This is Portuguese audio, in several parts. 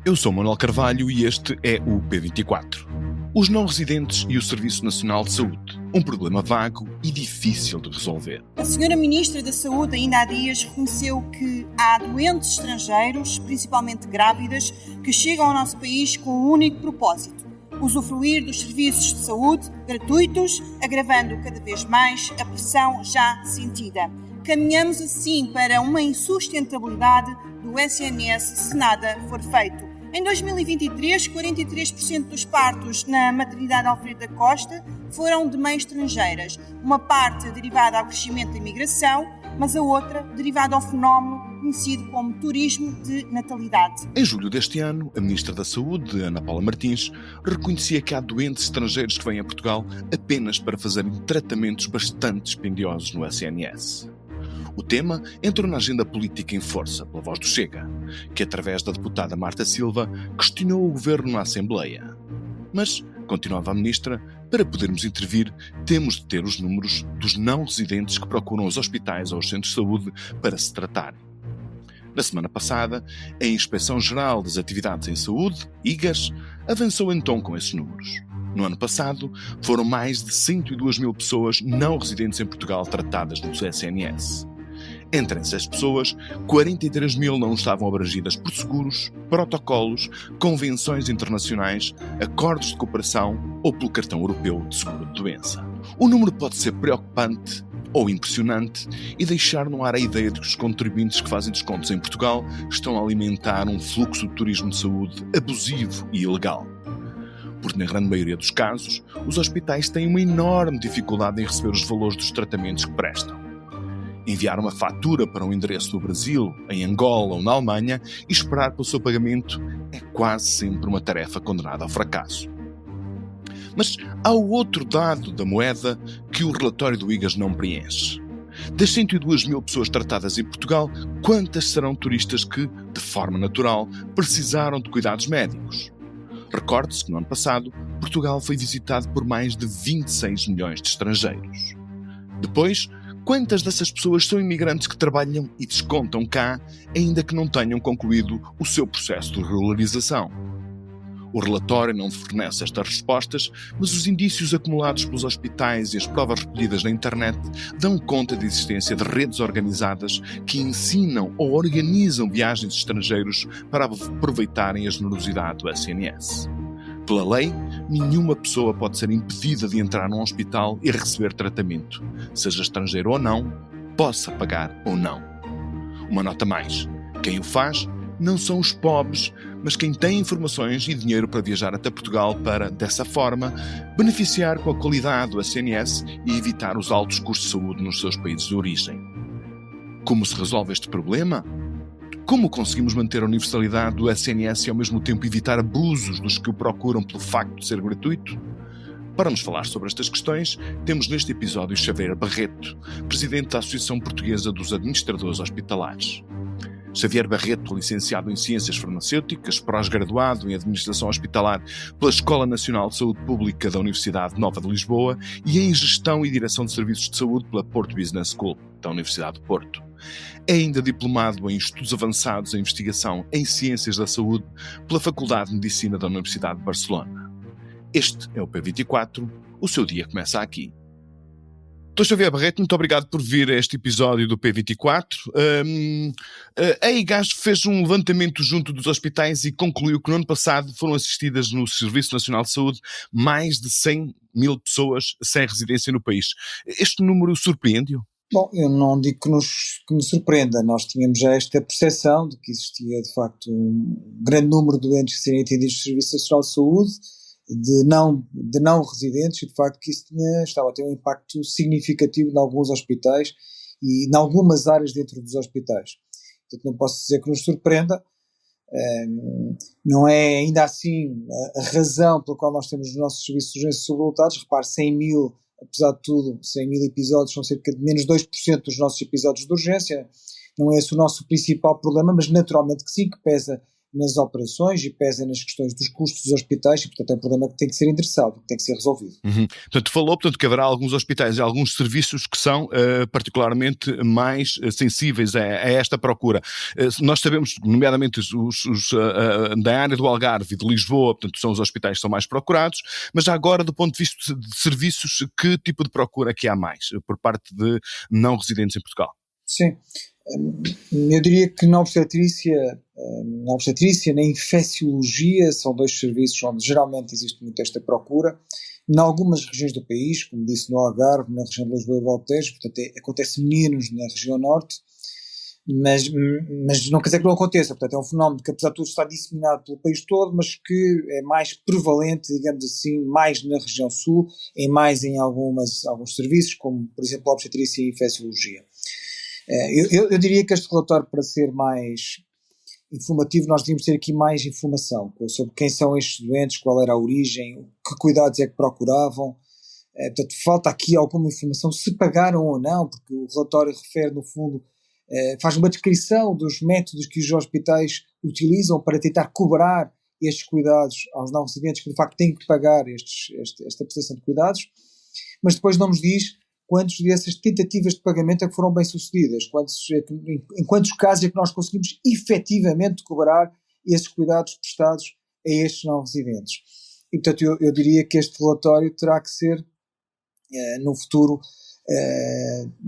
Eu sou Manuel Carvalho e este é o P24. Os não-residentes e o Serviço Nacional de Saúde. Um problema vago e difícil de resolver. A senhora Ministra da Saúde ainda há dias reconheceu que há doentes estrangeiros, principalmente grávidas, que chegam ao nosso país com um único propósito: usufruir dos serviços de saúde gratuitos, agravando cada vez mais a pressão já sentida. Caminhamos assim para uma insustentabilidade do SNS se nada for feito. Em 2023, 43% dos partos na maternidade Alfredo da Costa foram de mães estrangeiras, uma parte derivada ao crescimento da imigração, mas a outra derivada ao fenómeno conhecido como turismo de natalidade. Em julho deste ano, a Ministra da Saúde, Ana Paula Martins, reconhecia que há doentes estrangeiros que vêm a Portugal apenas para fazerem tratamentos bastante dispendiosos no SNS. O tema entrou na agenda política em força pela voz do Chega, que através da deputada Marta Silva questionou o governo na Assembleia. Mas, continuava a ministra, para podermos intervir, temos de ter os números dos não-residentes que procuram os hospitais ou os centros de saúde para se tratarem. Na semana passada, a Inspeção-Geral das Atividades em Saúde, IGAS, avançou então com esses números. No ano passado, foram mais de 102 mil pessoas não residentes em Portugal tratadas no SNS. Entre essas pessoas, 43 mil não estavam abrangidas por seguros, protocolos, convenções internacionais, acordos de cooperação ou pelo cartão europeu de seguro de doença. O número pode ser preocupante ou impressionante e deixar no ar a ideia de que os contribuintes que fazem descontos em Portugal estão a alimentar um fluxo de turismo de saúde abusivo e ilegal. Porque na grande maioria dos casos, os hospitais têm uma enorme dificuldade em receber os valores dos tratamentos que prestam. Enviar uma fatura para um endereço no Brasil, em Angola ou na Alemanha e esperar pelo seu pagamento é quase sempre uma tarefa condenada ao fracasso. Mas há o outro lado da moeda que o relatório do IGAS não preenche. Das 102 mil pessoas tratadas em Portugal, quantas serão turistas que, de forma natural, precisaram de cuidados médicos? Recorde-se que no ano passado, Portugal foi visitado por mais de 26 milhões de estrangeiros. Depois, quantas dessas pessoas são imigrantes que trabalham e descontam cá, ainda que não tenham concluído o seu processo de regularização? O relatório não fornece estas respostas, mas os indícios acumulados pelos hospitais e as provas recolhidas na internet dão conta da existência de redes organizadas que ensinam ou organizam viagens de estrangeiros para aproveitarem a generosidade do SNS. Pela lei, nenhuma pessoa pode ser impedida de entrar num hospital e receber tratamento, seja estrangeiro ou não, possa pagar ou não. Uma nota mais: quem o faz não são os pobres, mas quem tem informações e dinheiro para viajar até Portugal para, dessa forma, beneficiar com a qualidade do SNS e evitar os altos custos de saúde nos seus países de origem. Como se resolve este problema? Como conseguimos manter a universalidade do SNS e ao mesmo tempo evitar abusos dos que o procuram pelo facto de ser gratuito? Para nos falar sobre estas questões, temos neste episódio Xavier Barreto, presidente da Associação Portuguesa dos Administradores Hospitalares. Xavier Barreto, licenciado em Ciências Farmacêuticas, pós-graduado em Administração Hospitalar pela Escola Nacional de Saúde Pública da Universidade Nova de Lisboa e em Gestão e Direção de Serviços de Saúde pela Porto Business School, da Universidade de Porto. É ainda diplomado em Estudos Avançados em Investigação em Ciências da Saúde pela Faculdade de Medicina da Universidade de Barcelona. Este é o P24, o seu dia começa aqui. Dr. Xavier Barreto, muito obrigado por vir a este episódio do P24. A IGAS fez um levantamento junto dos hospitais e concluiu que no ano passado foram assistidas no Serviço Nacional de Saúde mais de 100 mil pessoas sem residência no país. Este número surpreende-o? Bom, eu não digo que me surpreenda. Nós tínhamos já esta percepção de que existia, de facto, um grande número de doentes que seriam atendidos no Serviço Nacional de Saúde, de não residentes, e de facto que isso estava a ter um impacto significativo em alguns hospitais e em algumas áreas dentro dos hospitais. Portanto, não posso dizer que nos surpreenda. Não é ainda assim a razão pela qual nós temos os nossos serviços de urgência sobrelotados. Repare, 100 mil, apesar de tudo, 100 mil episódios são cerca de menos 2% dos nossos episódios de urgência. Não é esse o nosso principal problema, mas naturalmente que sim, que pesa nas operações e pesa nas questões dos custos dos hospitais, e portanto é um problema que tem que ser endereçado, que tem que ser resolvido. Portanto, falou que haverá alguns hospitais e alguns serviços que são particularmente mais sensíveis a esta procura. Nós sabemos, nomeadamente os da área do Algarve e de Lisboa, portanto, são os hospitais que são mais procurados, mas já agora, do ponto de vista de serviços, que tipo de procura que há mais por parte de não residentes em Portugal? Sim, eu diria que na obstetrícia, na infecciologia são dois serviços onde geralmente existe muito esta procura. Em algumas regiões do país, como disse, no Algarve, na região de Lisboa e Alentejo, portanto acontece menos na região norte, mas não quer dizer que não aconteça. Portanto, é um fenómeno que, apesar de tudo, está disseminado pelo país todo, mas que é mais prevalente, digamos assim, mais na região sul, mais em alguns serviços, como, por exemplo, a obstetrícia e infecciologia. Eu diria que este relatório, para ser mais informativo, nós devíamos ter aqui mais informação sobre quem são estes doentes, qual era a origem, que cuidados é que procuravam. Portanto, falta aqui alguma informação, se pagaram ou não, porque o relatório refere, no fundo, faz uma descrição dos métodos que os hospitais utilizam para tentar cobrar estes cuidados aos não residentes, que de facto têm que pagar esta prestação de cuidados, mas depois não nos diz quantas dessas tentativas de pagamento é que foram bem sucedidas, em quantos casos é que nós conseguimos efetivamente cobrar esses cuidados prestados a estes não residentes. E portanto eu diria que este relatório terá que ser, no futuro,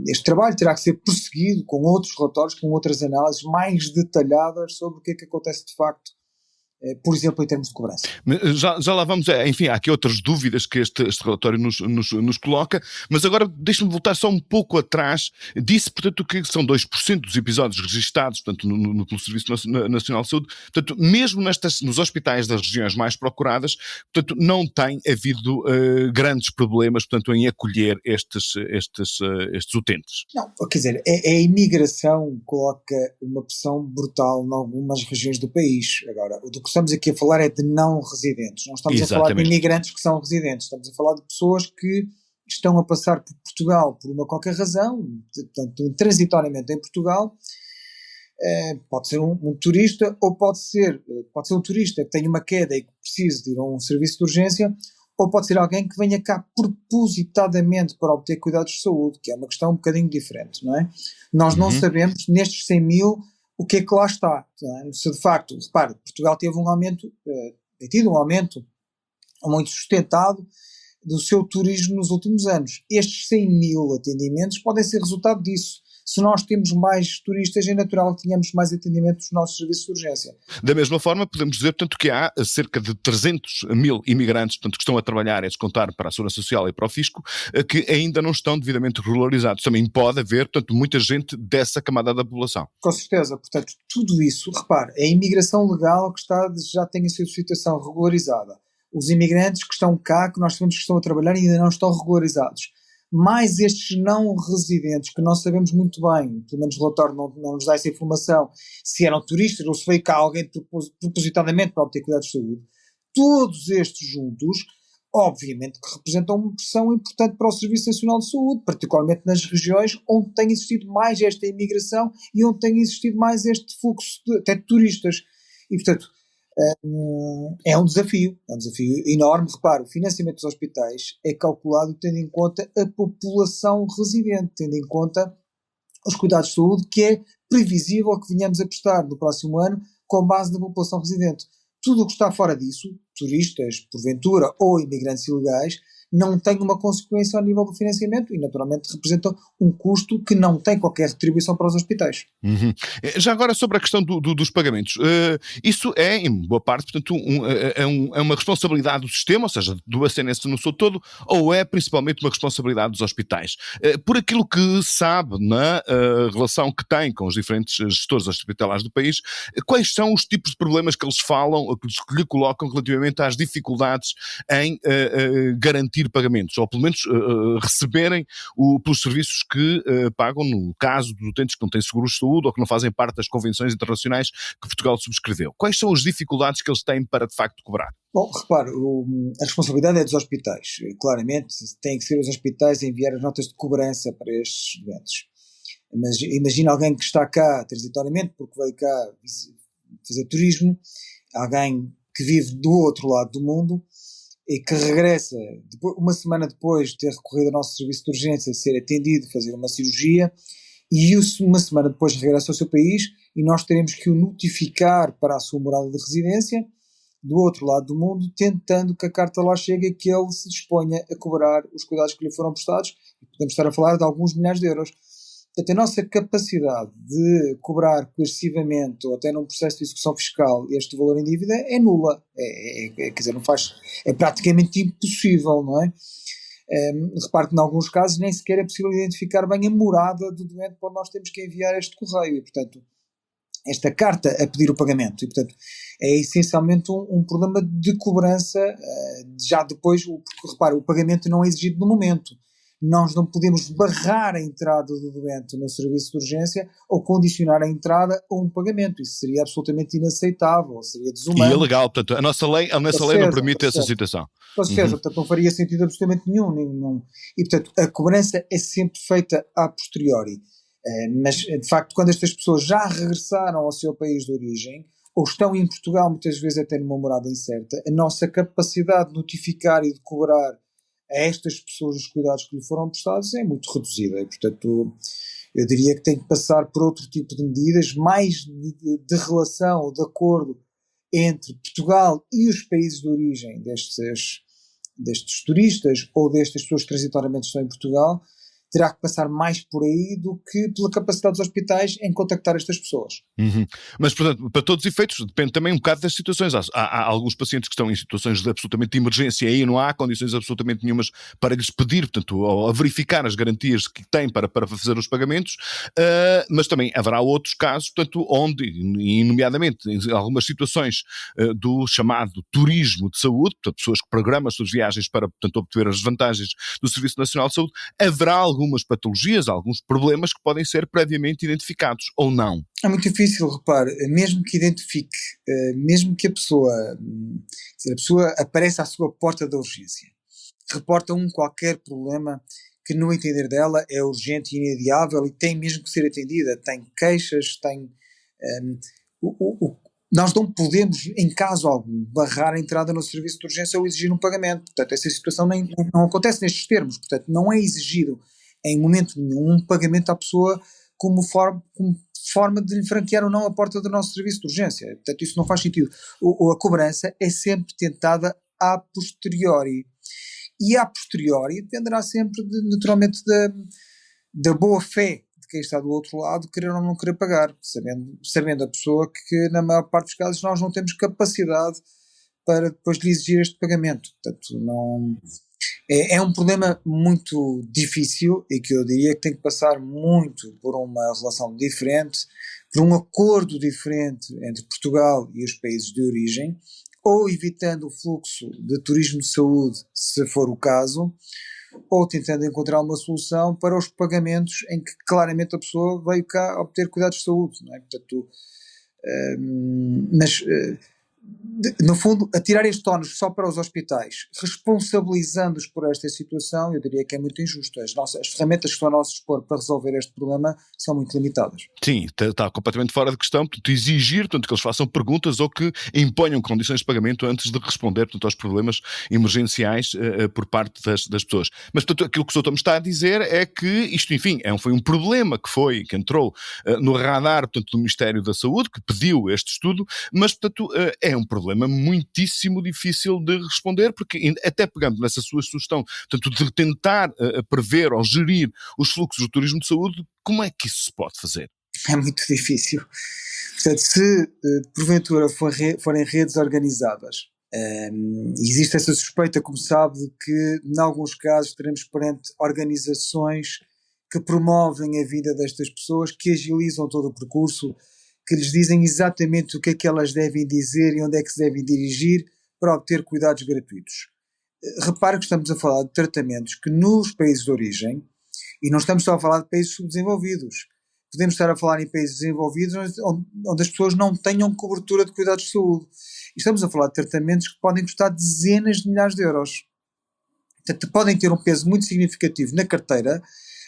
este trabalho terá que ser prosseguido com outros relatórios, com outras análises mais detalhadas sobre o que é que acontece de facto, por exemplo, em termos de cobrança. Já lá vamos, enfim, há aqui outras dúvidas que este relatório nos coloca, mas agora deixa-me voltar só um pouco atrás. Disse, portanto, que são 2% dos episódios registados, portanto, pelo Serviço Nacional de Saúde, portanto, mesmo nos hospitais das regiões mais procuradas, portanto, não tem havido grandes problemas, portanto, em acolher estes utentes. Não, quer dizer, a imigração coloca uma pressão brutal em algumas regiões do país. Agora, do que estamos aqui a falar é de não residentes, não estamos Exatamente. a falar de imigrantes que são residentes, estamos a falar de pessoas que estão a passar por Portugal por uma qualquer razão, portanto, transitoriamente em Portugal. Pode ser um turista, ou pode ser um turista que tem uma queda e que precisa de ir a um serviço de urgência, ou pode ser alguém que venha cá propositadamente para obter cuidados de saúde, que é uma questão um bocadinho diferente, não é? Nós não sabemos, nestes 100 mil, o que é que lá está. Se de facto, repare, Portugal teve um aumento, tem tido um aumento muito sustentado do seu turismo nos últimos anos. Estes 100 mil atendimentos podem ser resultado disso. Se nós temos mais turistas, é natural que tenhamos mais atendimento dos nossos serviços de urgência. Da mesma forma, podemos dizer, portanto, que há cerca de 300 mil imigrantes, portanto, que estão a trabalhar, a descontar para a Segurança Social e para o Fisco, que ainda não estão devidamente regularizados. Também pode haver, portanto, muita gente dessa camada da população. Com certeza. Portanto, tudo isso, repare, a imigração legal que já tem a sua situação regularizada. Os imigrantes que estão cá, que nós sabemos que estão a trabalhar e ainda não estão regularizados. Mais estes não residentes, que não sabemos muito bem, pelo menos o relatório não nos dá essa informação, se eram turistas ou se veio cá alguém propositadamente para obter cuidados de saúde, todos estes juntos, obviamente que representam uma pressão importante para o Serviço Nacional de Saúde, particularmente nas regiões onde tem existido mais esta imigração e onde tem existido mais este fluxo até de turistas. E, portanto, é um desafio enorme. Repare, o financiamento dos hospitais é calculado tendo em conta a população residente, tendo em conta os cuidados de saúde que é previsível que venhamos a prestar no próximo ano com base na população residente. Tudo o que está fora disso, turistas, porventura, ou imigrantes ilegais, não tem uma consequência ao nível do financiamento e naturalmente representam um custo que não tem qualquer retribuição para os hospitais. Já agora sobre a questão dos pagamentos, isso é em boa parte, portanto, é uma responsabilidade do sistema, ou seja, do SNS no seu todo, ou é principalmente uma responsabilidade dos hospitais? Por aquilo que sabe na relação que tem com os diferentes gestores hospitalares do país, quais são os tipos de problemas que eles falam, que lhe colocam relativamente às dificuldades em garantir pagamentos, ou pelo menos receberem pelos serviços que pagam, no caso de utentes que não têm seguros de saúde ou que não fazem parte das convenções internacionais que Portugal subscreveu. Quais são as dificuldades que eles têm para de facto cobrar? Bom, repare, a responsabilidade é dos hospitais. Claramente têm que ser os hospitais a enviar as notas de cobrança para estes doentes. Mas imagina alguém que está cá transitoriamente porque veio cá fazer turismo, alguém que vive do outro lado do mundo e que regressa uma semana depois de ter recorrido ao nosso serviço de urgência, ser atendido, fazer uma cirurgia, e uma semana depois regressa ao seu país e nós teremos que o notificar para a sua morada de residência do outro lado do mundo, tentando que a carta lá chegue e que ele se disponha a cobrar os cuidados que lhe foram prestados, e podemos estar a falar de alguns milhares de euros. Portanto, a nossa capacidade de cobrar coercivamente ou até num processo de execução fiscal este valor em dívida é nula. Quer dizer, não faz, é praticamente impossível, não é? Repare que em alguns casos nem sequer é possível identificar bem a morada do doente para onde nós temos que enviar este correio e, portanto, esta carta a pedir o pagamento. E, portanto, é essencialmente um problema de cobrança já depois, porque, repare, o pagamento não é exigido no momento. Nós não podemos barrar a entrada do doente no serviço de urgência ou condicionar a entrada a um pagamento. Isso seria absolutamente inaceitável, seria desumano. E ilegal, portanto, a nossa lei não permite essa situação. Portanto, não faria sentido absolutamente nenhum. E, portanto, a cobrança é sempre feita a posteriori. Mas, de facto, quando estas pessoas já regressaram ao seu país de origem, ou estão em Portugal, muitas vezes até numa morada incerta, a nossa capacidade de notificar e de cobrar a estas pessoas os cuidados que lhe foram prestados é muito reduzida. E, portanto, eu diria que tem que passar por outro tipo de medidas, mais de relação ou de acordo entre Portugal e os países de origem destes turistas ou destas pessoas que transitoriamente estão em Portugal. Terá que passar mais por aí do que pela capacidade dos hospitais em contactar estas pessoas. Mas, portanto, para todos os efeitos, depende também um bocado das situações. Há alguns pacientes que estão em situações de absolutamente emergência e aí não há condições absolutamente nenhumas para lhes pedir, portanto, ou a verificar as garantias que têm para fazer os pagamentos, mas também haverá outros casos, portanto, onde, e nomeadamente em algumas situações do chamado turismo de saúde, portanto, pessoas que programam as suas viagens para, portanto, obter as vantagens do Serviço Nacional de Saúde, haverá algumas patologias, alguns problemas que podem ser previamente identificados, ou não? É muito difícil, repare, mesmo que identifique, mesmo que a pessoa apareça à sua porta da urgência, reporta qualquer problema que no entender dela é urgente e inadiável e tem mesmo que ser atendida, tem queixas, nós não podemos, em caso algum, barrar a entrada no serviço de urgência ou exigir um pagamento. Portanto, essa situação não acontece nestes termos. Portanto, não é exigido em momento nenhum um pagamento à pessoa como forma de lhe franquear ou não a porta do nosso serviço de urgência. Portanto, isso não faz sentido. A cobrança é sempre tentada a posteriori. E a posteriori dependerá sempre, naturalmente, da boa fé de quem está do outro lado, querer ou não querer pagar, sabendo a pessoa que, na maior parte dos casos, nós não temos capacidade para depois lhe exigir este pagamento. Portanto, não... É um problema muito difícil e que eu diria que tem que passar muito por uma relação diferente, por um acordo diferente entre Portugal e os países de origem, ou evitando o fluxo de turismo de saúde, se for o caso, ou tentando encontrar uma solução para os pagamentos em que claramente a pessoa veio cá obter cuidados de saúde, não é? Portanto, no fundo, atirar este ónus só para os hospitais, responsabilizando-os por esta situação, eu diria que é muito injusto. As ferramentas que estão a nosso dispor para resolver este problema são muito limitadas. Sim, está completamente fora de questão, portanto, exigir que eles façam perguntas ou que imponham condições de pagamento antes de responder, portanto, aos problemas emergenciais por parte das pessoas. Mas, portanto, aquilo que o Sr. me está a dizer é que isto, enfim, foi um problema que entrou no radar, portanto, do Ministério da Saúde, que pediu este estudo, mas, portanto, é um problema muitíssimo difícil de responder, porque até pegando nessa sua sugestão, portanto, de tentar prever ou gerir os fluxos do turismo de saúde, como é que isso se pode fazer? É muito difícil. Portanto, se porventura forem redes organizadas, existe essa suspeita, como sabe, de que em alguns casos estaremos perante organizações que promovem a vida destas pessoas, que agilizam todo o percurso, que lhes dizem exatamente o que é que elas devem dizer e onde é que se devem dirigir para obter cuidados gratuitos. Repare que estamos a falar de tratamentos que nos países de origem, e não estamos só a falar de países subdesenvolvidos, podemos estar a falar em países desenvolvidos onde as pessoas não tenham cobertura de cuidados de saúde. E estamos a falar de tratamentos que podem custar dezenas de milhares de euros. Portanto, podem ter um peso muito significativo na carteira,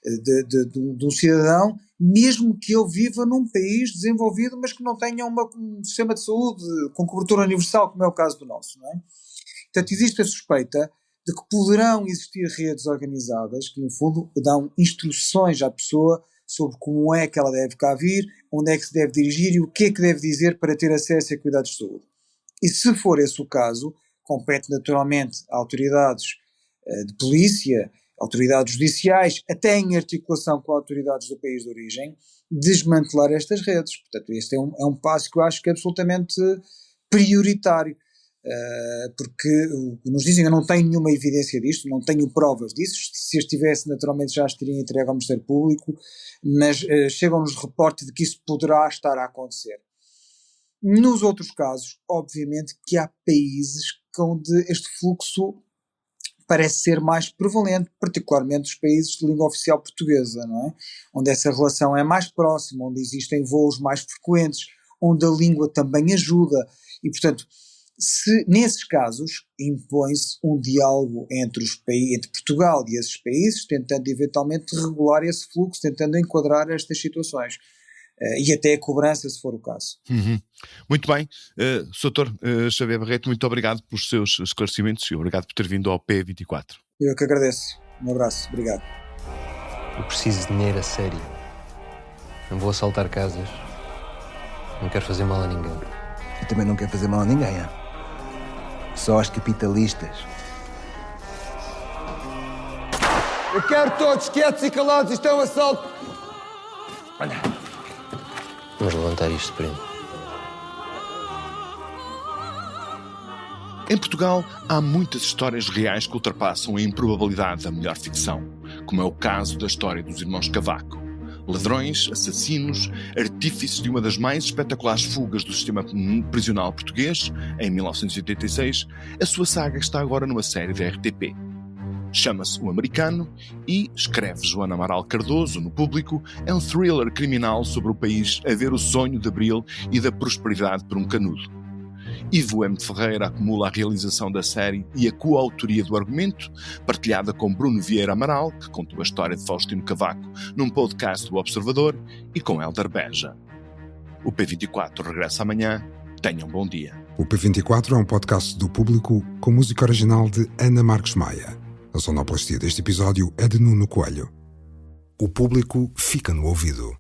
de um cidadão, mesmo que ele viva num país desenvolvido, mas que não tenha um sistema de saúde com cobertura universal, como é o caso do nosso, não é? Portanto, existe a suspeita de que poderão existir redes organizadas que, no fundo, dão instruções à pessoa sobre como é que ela deve cá vir, onde é que se deve dirigir e o que é que deve dizer para ter acesso a cuidados de saúde. E se for esse o caso, compete naturalmente a autoridades de polícia, autoridades judiciais, até em articulação com autoridades do país de origem, desmantelar estas redes. Portanto, este é um passo que eu acho que é absolutamente prioritário. Porque nos dizem, eu não tenho nenhuma evidência disto, não tenho provas disso, se as tivesse naturalmente já as teria entregue ao Ministério Público, mas chegam-nos reportes de que isso poderá estar a acontecer. Nos outros casos, obviamente que há países onde este fluxo parece ser mais prevalente, particularmente os países de língua oficial portuguesa, não é? Onde essa relação é mais próxima, onde existem voos mais frequentes, onde a língua também ajuda e, portanto, se nesses casos impõe-se um diálogo entre Portugal e esses países, tentando eventualmente regular esse fluxo, tentando enquadrar estas situações. E até a cobrança, se for o caso. Muito bem, Sr. Xavier Barreto, muito obrigado pelos seus esclarecimentos e obrigado por ter vindo ao P24. Eu que agradeço. Um abraço, obrigado. Eu preciso de dinheiro a sério. Não vou assaltar casas. Não quero fazer mal a ninguém. Eu também não quero fazer mal a ninguém, só aos capitalistas. Eu quero todos quietos e calados, isto é um assalto. Olha. Vamos levantar isto, primo. Em Portugal, há muitas histórias reais que ultrapassam a improbabilidade da melhor ficção, como é o caso da história dos irmãos Cavaco. Ladrões, assassinos, artífices de uma das mais espetaculares fugas do sistema prisional português, em 1986, a sua saga está agora numa série da RTP. Chama-se O Americano e, escreve Joana Amaral Cardoso no Público, é um thriller criminal sobre o país a ver o sonho de Abril e da prosperidade por um canudo. Ivo M. Ferreira acumula a realização da série e a coautoria do argumento, partilhada com Bruno Vieira Amaral, que contou a história de Faustino Cavaco num podcast do Observador, e com Hélder Beja. O P24 regressa amanhã. Tenham um bom dia. O P24 é um podcast do Público com música original de Ana Marques Maia. A sonoplastia deste episódio é de Nuno Coelho. O Público fica no ouvido.